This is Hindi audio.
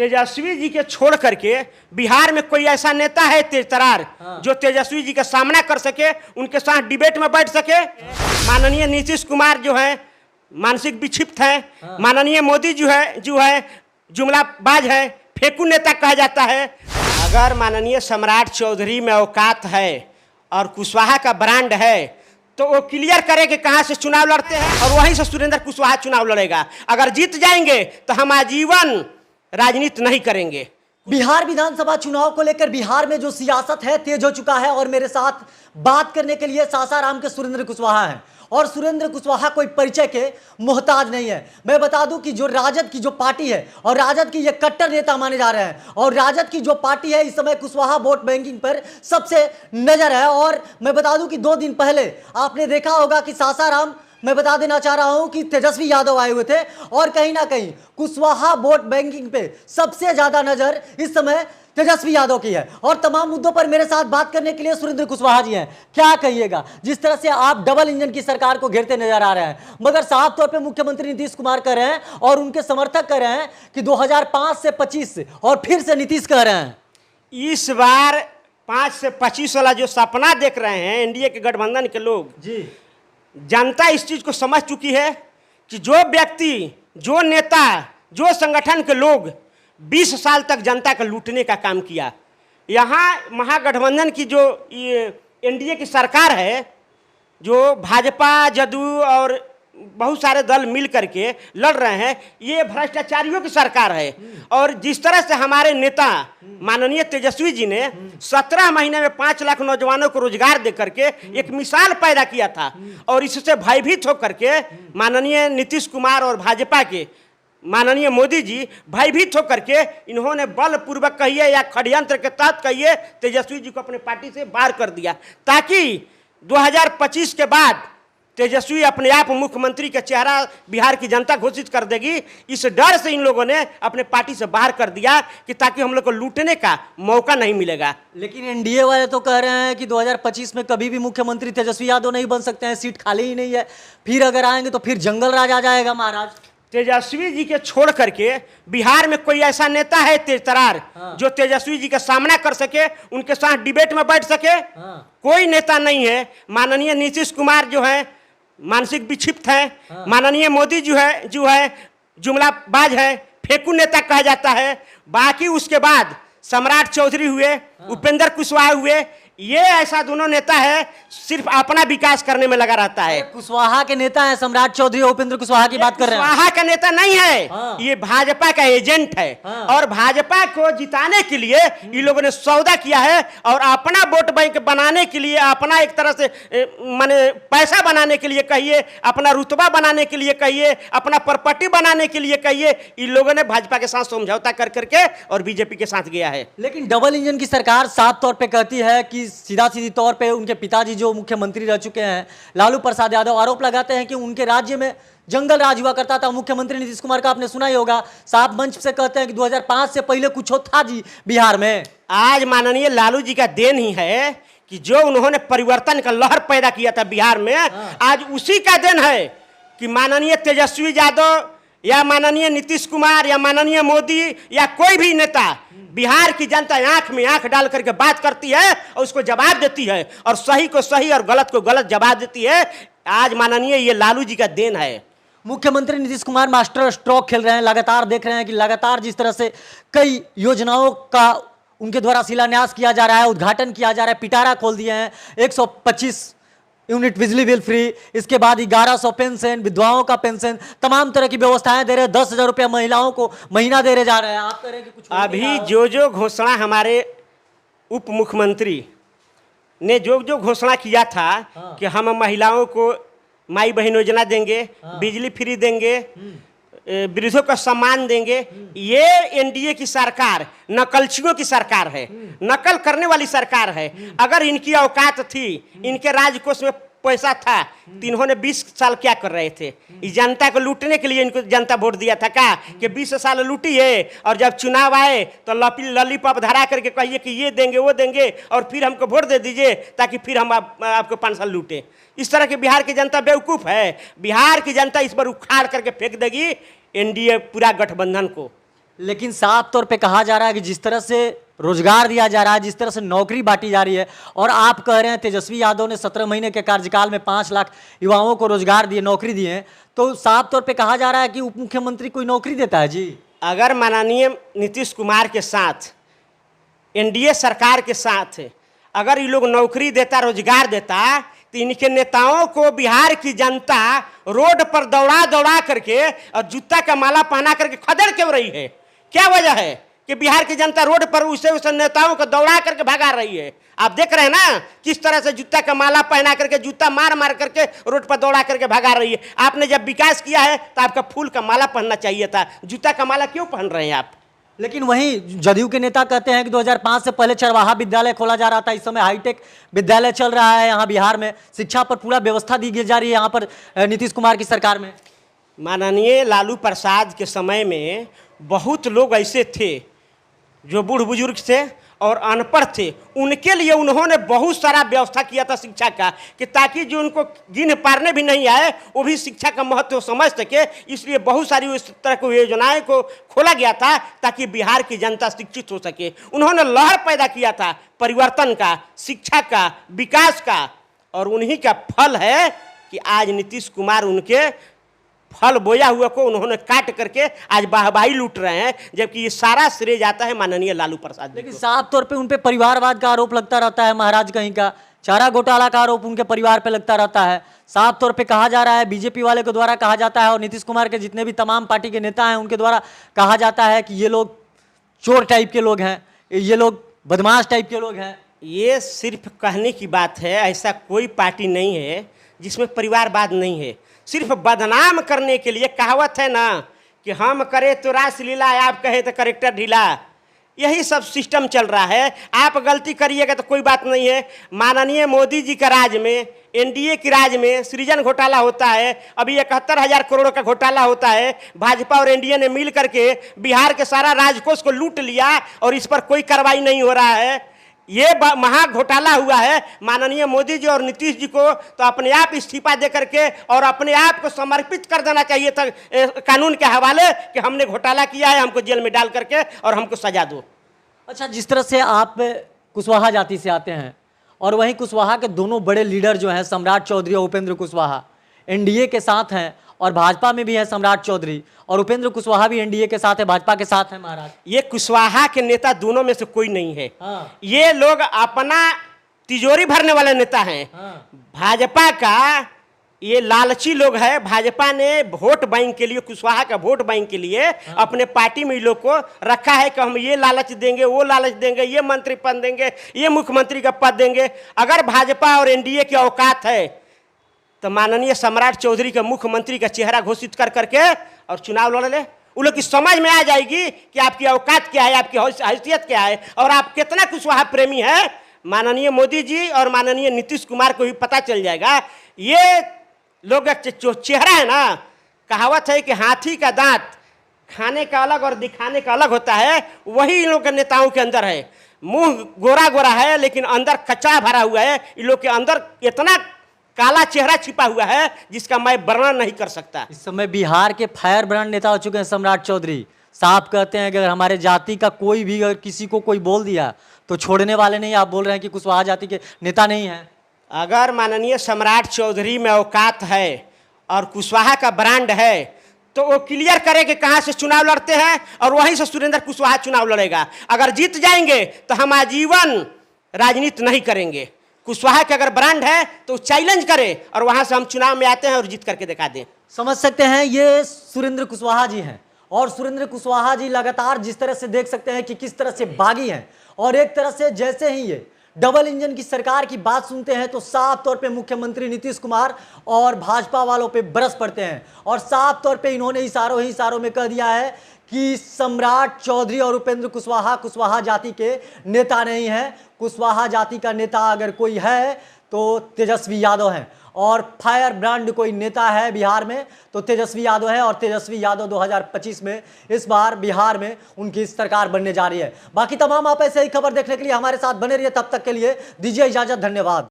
तेजस्वी जी के छोड़ करके बिहार में कोई ऐसा नेता है तेजतरार जो तेजस्वी जी का सामना कर सके, उनके साथ डिबेट में बैठ सके। माननीय नीतीश कुमार जो है मानसिक विक्षिप्त है, माननीय मोदी जो है जुमलाबाज है, फेंकू नेता कहा जाता है। अगर माननीय सम्राट चौधरी में औकात है और कुशवाहा का ब्रांड है तो वो क्लियर करे कि कहां से चुनाव लड़ते हैं और वहीं से सुरेंद्र कुशवाहा चुनाव लड़ेगा। अगर जीत जाएंगे तो हम आजीवन राजनीति नहीं करेंगे। बिहार विधानसभा चुनाव को लेकर बिहार में जो सियासत है तेज हो चुका है और मेरे साथ बात करने के लिए सासाराम के सुरेंद्र कुशवाहा हैं और सुरेंद्र कुशवाहा कोई परिचय के मोहताज नहीं है। मैं बता दूं कि जो राजद की जो पार्टी है और राजद की ये कट्टर नेता माने जा रहे हैं और राजद की जो पार्टी है इस समय कुशवाहा वोट बैंकिंग पर सबसे नजर है। और मैं बता दूं कि 2 दिन पहले आपने देखा होगा कि सासाराम, मैं बता देना चाह रहा हूं कि तेजस्वी यादव आए हुए थे और कहीं ना कहीं कुशवाहा वोट बैंकिंग पे सबसे ज्यादा नजर इस समय तेजस्वी यादव की है। और तमाम मुद्दों पर मेरे साथ बात करने के लिए सुरेंद्र कुशवाहा जी हैं। क्या कहिएगा, जिस तरह से आप डबल इंजन की सरकार को घेरते नजर आ रहे हैं, मगर साफ तौर पे मुख्यमंत्री नीतीश कुमार कह रहे हैं और उनके समर्थक कह रहे हैं कि 2005 से 25 और फिर से नीतीश कह रहे हैं इस बार 5 से 25 वाला जो सपना देख रहे हैं एनडीए के गठबंधन के लोग जी, जनता इस चीज को समझ चुकी है कि जो व्यक्ति, जो नेता, जो संगठन के लोग 20 साल तक जनता का लूटने का काम किया, यहाँ महागठबंधन की जो एनडीए की सरकार है, जो भाजपा, जदयू और बहुत सारे दल मिल करके लड़ रहे हैं, ये भ्रष्टाचारियों की सरकार है। और जिस तरह से हमारे नेता माननीय तेजस्वी जी ने 17 महीने में 5 लाख नौजवानों को रोजगार दे करके एक मिसाल पैदा किया था और इससे भयभीत होकर के माननीय नीतीश कुमार और भाजपा के माननीय मोदी जी भयभीत होकर के इन्होंने बलपूर्वक कहिए या षड्यंत्र के तहत कहिए तेजस्वी जी को अपने पार्टी से बाहर कर दिया, ताकि 2025 के बाद तेजस्वी अपने आप मुख्यमंत्री का चेहरा बिहार की जनता घोषित कर देगी। इस डर से इन लोगों ने अपने पार्टी से बाहर कर दिया कि ताकि हम लोग को लूटने का मौका नहीं मिलेगा। लेकिन एनडीए वाले तो कह रहे हैं कि 2025 में कभी भी मुख्यमंत्री तेजस्वी यादव नहीं बन सकते हैं, सीट खाली ही नहीं है, फिर अगर आएंगे तो फिर जंगल राज आ जाएगा महाराज। तेजस्वी जी के छोड़ करके बिहार में कोई ऐसा नेता है तेजतरार जो तेजस्वी जी का सामना कर सके, उनके साथ डिबेट में बैठ सके? कोई नेता नहीं है। माननीय नीतीश कुमार जो है मानसिक विक्षिप्त है, माननीय मोदी जो है जुमलाबाज है, फेंकू नेता कहा जाता है। बाकी उसके बाद सम्राट चौधरी हुए, उपेंद्र कुशवाहा हुए, ये ऐसा दोनों नेता है सिर्फ अपना विकास करने में लगा रहता है। कुशवाहा के नेता है सम्राट चौधरी और उपेंद्र कुशवाहा की बात कर रहे हैं। कुशवाहा का नेता नहीं है, ये भाजपा का एजेंट है। और भाजपा को जिताने के लिए इन लोगों ने सौदा किया है और अपना वोट बैंक बनाने के लिए, अपना एक तरह से माने पैसा बनाने के लिए कहिए, अपना रुतबा बनाने के लिए कहिए, अपना प्रॉपर्टी बनाने के लिए कहिए, इन लोगों ने भाजपा के साथ समझौता कर करके और बीजेपी के साथ गया है। लेकिन डबल इंजन की सरकार साफ तौर पे कहती है कि सीधा सीधी तौर पे उनके पिताजी जो मुख्यमंत्री रह चुके हैं लालू प्रसाद यादव आरोप लगाते हैं कि उनके राज्य में जंगल राज हुआ करता था। मुख्यमंत्री नीतीश कुमार का आपने सुना ही होगा, साफ मंच से कहते हैं कि 2005 से पहले कुछ था जी बिहार में। आज माननीय लालू जी का देन ही है कि जो उन्होंने परिवर्तन का लहर पैदा किया था बिहार में, आज उसी का देन है कि माननीय तेजस्वी यादव या माननीय नीतीश कुमार या माननीय मोदी या कोई भी नेता, बिहार की जनता आंख में आंख डाल करके बात करती है और उसको जवाब देती है और सही को सही और गलत को गलत जवाब देती है। आज माननीय ये लालू जी का देन है। मुख्यमंत्री नीतीश कुमार मास्टर स्ट्रोक खेल रहे हैं, लगातार देख रहे हैं कि लगातार जिस तरह से कई योजनाओं का उनके द्वारा शिलान्यास किया जा रहा है, उद्घाटन किया जा रहा है, पिटारा खोल दिए हैं, 125 यूनिट बिजली बिल फ्री, इसके बाद 1100 पेंशन, विधवाओं का पेंशन, तमाम तरह की व्यवस्थाएं दे रहे हैं, 10,000 रुपया महिलाओं को महीना दे रहे जा रहे हैं। आप कह रहे हैं कि कुछ अभी जो घोषणा हमारे उप मुख्यमंत्री ने जो घोषणा किया था कि हम महिलाओं को माई बहन योजना देंगे, बिजली फ्री देंगे, वृद्धों का सम्मान देंगे, ये एनडीए की सरकार नकलचियों की सरकार है, नकल करने वाली सरकार है। अगर इनकी औकात थी, इनके राजकोष में पैसा था, तो इन्होंने 20 साल क्या कर रहे थे? इस जनता को लूटने के लिए इनको जनता वोट दिया था क्या कि 20 साल लूटी है और जब चुनाव आए तो लॉलीपॉप धरा करके कहिए कि ये देंगे वो देंगे और फिर हमको वोट दे दीजिए ताकि फिर हम आपको 5 साल लूटे। इस तरह की बिहार की जनता बेवकूफ़ है। बिहार की जनता इस पर उखाड़ करके फेंक देगी एनडीए पूरा गठबंधन को। लेकिन साफ तौर पे कहा जा रहा है कि जिस तरह से रोजगार दिया जा रहा है, जिस तरह से नौकरी बांटी जा रही है, और आप कह रहे हैं तेजस्वी यादव ने 17 महीने के कार्यकाल में 5 लाख युवाओं को रोजगार दिए, नौकरी दिए हैं, तो साफ तौर पे कहा जा रहा है कि उप मुख्यमंत्री कोई नौकरी देता है जी। अगर माननीय नीतीश कुमार के साथ, एनडीए सरकार के साथ अगर ये लोग नौकरी देता, रोजगार देता, तो इनके नेताओं को बिहार की जनता रोड पर दौड़ा दौड़ा करके और जूता का माला पहना करके खदेड़ क्यों रही है? क्या वजह है कि बिहार की जनता रोड पर उसे नेताओं को दौड़ा करके भगा रही है? आप देख रहे हैं ना किस तरह से जूता का माला पहना करके, जूता मार मार करके रोड पर दौड़ा करके भगा रही है। आपने जब विकास किया है तो आपका फूल का माला पहनना चाहिए था, जूता का माला क्यों पहन रहे हैं आप? लेकिन वहीं जदयू के नेता कहते हैं कि 2005 से पहले चरवाहा विद्यालय खोला जा रहा था, इस समय हाईटेक विद्यालय चल रहा है यहाँ बिहार में, शिक्षा पर पूरा व्यवस्था दी जा रही है यहाँ पर नीतीश कुमार की सरकार में। माननीय लालू प्रसाद के समय में बहुत लोग ऐसे थे जो बूढ़ बुजुर्ग थे और अनपढ़ थे, उनके लिए उन्होंने बहुत सारा व्यवस्था किया था शिक्षा का, कि ताकि जो उनको गिन पारने भी नहीं आए वो भी शिक्षा का महत्व समझ सके। इसलिए बहुत सारी उस तरह की योजनाएं को खोला गया था ताकि बिहार की जनता शिक्षित हो सके। उन्होंने लहर पैदा किया था परिवर्तन का, शिक्षा का, विकास का, और उन्हीं का फल है कि आज नीतीश कुमार उनके फल बोया हुआ को उन्होंने काट करके आज वाहवाही लूट रहे हैं, जबकि ये सारा श्रेय जाता है माननीय लालू प्रसाद। लेकिन साफ तौर पे उन पे परिवारवाद का आरोप लगता रहता है, महाराज कहीं का चारा घोटाला का आरोप उनके परिवार पे लगता रहता है। साफ तौर पे कहा जा रहा है, बीजेपी वाले के द्वारा कहा जाता है और नीतीश कुमार के जितने भी तमाम पार्टी के नेता हैं उनके द्वारा कहा जाता है कि ये लोग चोर टाइप के लोग हैं, ये लोग बदमाश टाइप के लोग हैं। ये सिर्फ कहने की बात है, ऐसा कोई पार्टी नहीं है जिसमें परिवारवाद नहीं है। सिर्फ बदनाम करने के लिए कहावत है ना कि हम करे तो रासलीला, आप कहे तो करेक्टर ढीला, यही सब सिस्टम चल रहा है। आप गलती करिएगा तो कोई बात नहीं है। माननीय मोदी जी का राज में, एनडीए के राज में सृजन घोटाला होता है, अभी 71,000 करोड़ का घोटाला होता है। भाजपा और एनडीए ने मिल करके बिहार के सारा राजकोष को लूट लिया और इस पर कोई कार्रवाई नहीं हो रहा है। ये महा घोटाला हुआ है। माननीय मोदी जी और नीतीश जी को तो अपने आप इस्तीफा दे करके और अपने आप को समर्पित कर देना चाहिए था कानून के हवाले कि हमने घोटाला किया है, हमको जेल में डाल करके और हमको सजा दो। अच्छा, जिस तरह से आप कुशवाहा जाति से आते हैं और वहीं कुशवाहा के दोनों बड़े लीडर जो हैं सम्राट चौधरी और उपेंद्र कुशवाहा एनडीए के साथ हैं और भाजपा में भी है सम्राट चौधरी, और उपेंद्र कुशवाहा भी एनडीए के साथ है, भाजपा के साथ है। महाराज, ये कुशवाहा के नेता दोनों में से कोई नहीं है। हाँ। ये लोग अपना तिजोरी भरने वाले नेता हैं। हाँ। भाजपा का ये लालची लोग है। भाजपा ने वोट बैंक के लिए, कुशवाहा का वोट बैंक के लिए अपने पार्टी में लोग को रखा है कि हम ये लालच देंगे, वो लालच देंगे, ये मंत्री पद देंगे, ये मुख्यमंत्री का पद देंगे। अगर भाजपा और एनडीए की औकात है तो माननीय सम्राट चौधरी का मुख्यमंत्री का चेहरा घोषित कर करके और चुनाव लड़ ले। उन लोग की समझ में आ जाएगी कि आपकी औकात क्या है, आपकी हैसियत क्या है और आप कितना कुशवाहा प्रेमी है। माननीय मोदी जी और माननीय नीतीश कुमार को भी पता चल जाएगा। ये लोग जो चेहरा है ना, कहावत है कि हाथी का दांत खाने का अलग और दिखाने का अलग होता है, वही इन लोग के नेताओं के अंदर है। मुंह गोरा गोरा है लेकिन अंदर कचरा भरा हुआ है। इन लोग के अंदर इतना काला चेहरा छिपा हुआ है जिसका मैं वर्णन नहीं कर सकता। इस समय बिहार के फायर ब्रांड नेता हो चुके हैं सम्राट चौधरी। साफ कहते हैं कि अगर हमारे जाति का कोई भी अगर किसी को कोई बोल दिया तो छोड़ने वाले नहीं। आप बोल रहे हैं कि कुशवाहा जाति के नेता नहीं हैं। अगर माननीय सम्राट चौधरी में औकात है और कुशवाहा का ब्रांड है तो वो क्लियर करे कि कहाँ से चुनाव लड़ते हैं और वहीं से सुरेंद्र कुशवाहा चुनाव लड़ेगा। अगर जीत जाएंगे तो हम आजीवन राजनीति नहीं करेंगे। कुशवाहा का अगर ब्रांड है तो चैलेंज करे और वहां से हम चुनाव में आते हैं और जीत करके दिखा दें। समझ सकते हैं, ये सुरेंद्र कुशवाहा जी हैं और सुरेंद्र कुशवाहा जी लगातार जिस तरह से देख सकते हैं कि किस तरह से बागी हैं और एक तरह से जैसे ही ये डबल इंजन की सरकार की बात सुनते हैं तो साफ तौर पे मुख्यमंत्री नीतीश कुमार और भाजपा वालों पे बरस पड़ते हैं और साफ तौर पे इन्होंने इशारों में कह दिया है कि सम्राट चौधरी और उपेंद्र कुशवाहा कुशवाहा जाति के नेता नहीं हैं। कुशवाहा जाति का नेता अगर कोई है तो तेजस्वी यादव हैं और फायर ब्रांड कोई नेता है बिहार में तो तेजस्वी यादव है और तेजस्वी यादव 2025 में इस बार बिहार में उनकी सरकार बनने जा रही है। बाकी तमाम आप ऐसे ही खबर देखने के लिए हमारे साथ बने रहिए। तब तक के लिए दीजिए इजाजत, धन्यवाद।